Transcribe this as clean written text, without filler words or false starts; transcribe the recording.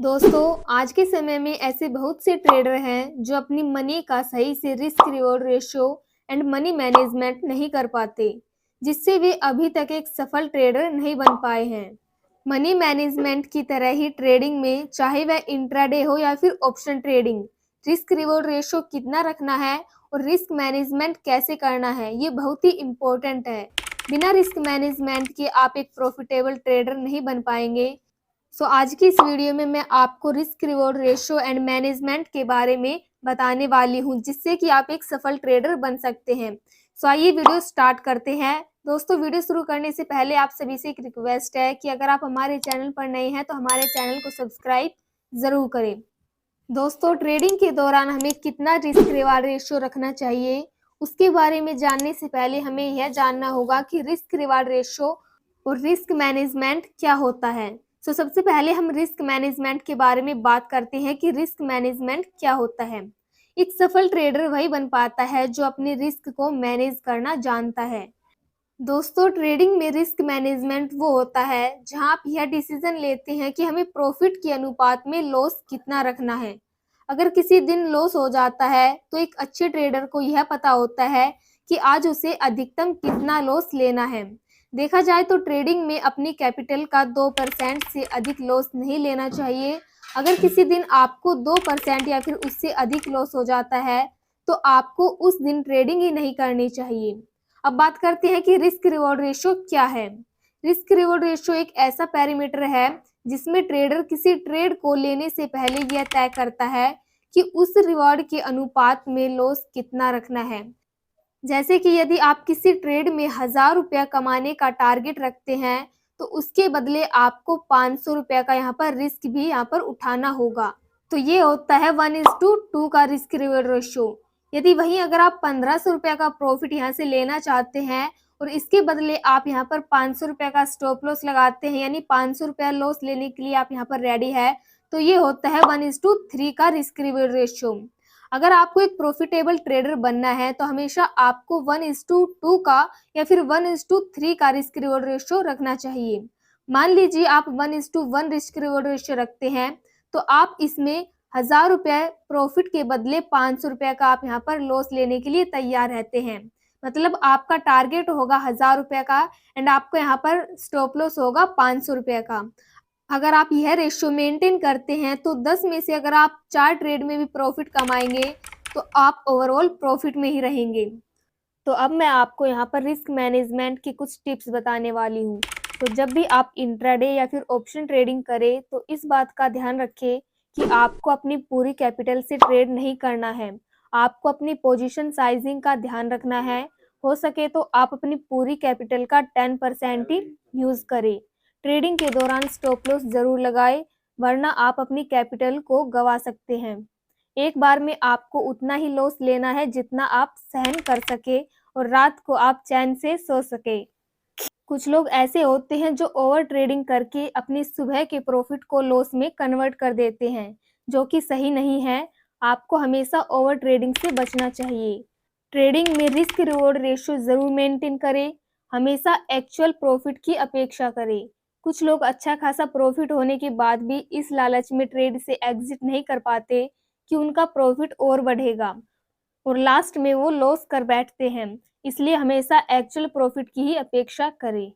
दोस्तों, आज के समय में ऐसे बहुत से ट्रेडर हैं जो अपनी मनी का सही से risk reward ratio and money management नहीं कर पाते, जिससे वे अभी तक एक सफल ट्रेडर नहीं बन पाए हैं। मनी मैनेजमेंट की तरह ही ट्रेडिंग में, चाहे वह इंट्राडे हो या फिर option trading, risk reward ratio कितना रखना है और रिस्क मैनेजमेंट कैसे करना है, ये बहुत ही इम्पोर्टेंट है। बिना रिस्क मैनेजमेंट के आप एक प्रॉफिटेबल ट्रेडर नहीं बन पाएंगे। आज की इस वीडियो में मैं आपको risk reward ratio and management के बारे में बताने वाली हूं, जिससे कि आप एक सफल ट्रेडर बन सकते हैं। आइए वीडियो स्टार्ट करते हैं। दोस्तों, वीडियो शुरू करने से पहले आप सभी से एक रिक्वेस्ट है कि अगर आप हमारे चैनल पर नए हैं तो हमारे चैनल को सब्सक्राइब जरूर करें। दोस्तों, ट्रेडिंग के दौरान हमें कितना रिस्क रिवॉर्ड रेशियो रखना चाहिए, उसके बारे में जानने से पहले हमें यह जानना होगा कि रिस्क रिवॉर्ड रेशियो और रिस्क मैनेजमेंट क्या होता है। सबसे पहले हम रिस्क मैनेजमेंट के बारे में बात करते हैं कि रिस्क मैनेजमेंट क्या होता है। एक सफल ट्रेडर वही बन पाता है जो अपने रिस्क को मैनेज करना जानता है। दोस्तों, ट्रेडिंग में रिस्क मैनेजमेंट वो होता है जहां आप यह डिसीजन लेते हैं कि हमें प्रॉफिट के अनुपात में लॉस कितना रखना है। अगर किसी दिन लॉस हो जाता है तो एक अच्छे ट्रेडर को यह पता होता है कि आज उसे अधिकतम कितना लॉस लेना है। देखा जाए तो ट्रेडिंग में अपनी कैपिटल का 2% से अधिक लॉस नहीं लेना चाहिए। अगर किसी दिन आपको 2% या फिर उससे अधिक लॉस हो जाता है तो आपको उस दिन ट्रेडिंग ही नहीं करनी चाहिए। अब बात करते हैं कि रिस्क रिवॉर्ड रेशियो क्या है। रिस्क रिवॉर्ड रेशियो एक ऐसा पैरामीटर है जिसमें ट्रेडर किसी ट्रेड को लेने से पहले यह तय करता है कि उस रिवॉर्ड के अनुपात में लॉस कितना रखना है। जैसे कि यदि आप किसी ट्रेड में 1000 रुपया कमाने का टारगेट रखते हैं तो उसके बदले आपको 500 रुपया का यहाँ पर रिस्क भी यहाँ पर उठाना होगा। तो ये होता है 1:2 का रिस्क रिवॉर्ड रेशियो। यदि वहीं अगर आप 1500 रुपया का प्रॉफिट यहाँ से लेना चाहते हैं और इसके बदले आप यहाँ पर 500 रुपया का स्टॉप लॉस लगाते हैं, यानी 500 रुपया लॉस लेने के लिए आप यहाँ पर रेडी है, तो ये होता है 1:3 का रिस्क रिवॉर्ड रेशियो। अगर आपको एक प्रॉफिटेबल ट्रेडर बनना है तो हमेशा आपको 1:2 का या फिर 1:3 का रिस्क रिवॉर्ड रेशियो रखना चाहिए। मान लीजिए आप 1:1 रिस्क रिवॉर्ड रेशियो रखते हैं तो आप इसमें 1000 रुपये प्रॉफिट के बदले 500 रुपये का आप यहाँ पर लॉस लेने के लिए तैयार रहते हैं। मतलब आपका टारगेट होगा 1000 रुपये का एंड आपको यहाँ पर स्टॉप लॉस होगा 500 रुपये का। अगर आप यह रेशियो मेंटेन करते हैं तो 10 में से अगर आप 4 ट्रेड में भी प्रॉफिट कमाएंगे तो आप ओवरऑल प्रॉफिट में ही रहेंगे। तो अब मैं आपको यहाँ पर रिस्क मैनेजमेंट की कुछ टिप्स बताने वाली हूँ। तो जब भी आप इंट्राडे या फिर ऑप्शन ट्रेडिंग करें तो इस बात का ध्यान रखें कि आपको अपनी पूरी कैपिटल से ट्रेड नहीं करना है। आपको अपनी पोजीशन साइजिंग का ध्यान रखना है। हो सके तो आप अपनी पूरी कैपिटल का 10% ही यूज करें। ट्रेडिंग के दौरान स्टॉप लॉस जरूर लगाएं, वरना आप अपनी कैपिटल को गंवा सकते हैं। एक बार में आपको उतना ही लॉस लेना है जितना आप सहन कर सके और रात को आप चैन से सो सके। कुछ लोग ऐसे होते हैं जो ओवर ट्रेडिंग करके अपनी सुबह के प्रॉफिट को लॉस में कन्वर्ट कर देते हैं, जो कि सही नहीं है। आपको हमेशा ओवर ट्रेडिंग से बचना चाहिए। ट्रेडिंग में रिस्क रिवॉर्ड रेशियो जरूर मेंटेन करें। हमेशा एक्चुअल प्रॉफिट की अपेक्षा करें। कुछ लोग अच्छा खासा प्रॉफिट होने के बाद भी इस लालच में ट्रेड से एग्जिट नहीं कर पाते कि उनका प्रॉफिट और बढ़ेगा और लास्ट में वो लॉस कर बैठते हैं। इसलिए हमेशा एक्चुअल प्रॉफिट की ही अपेक्षा करें।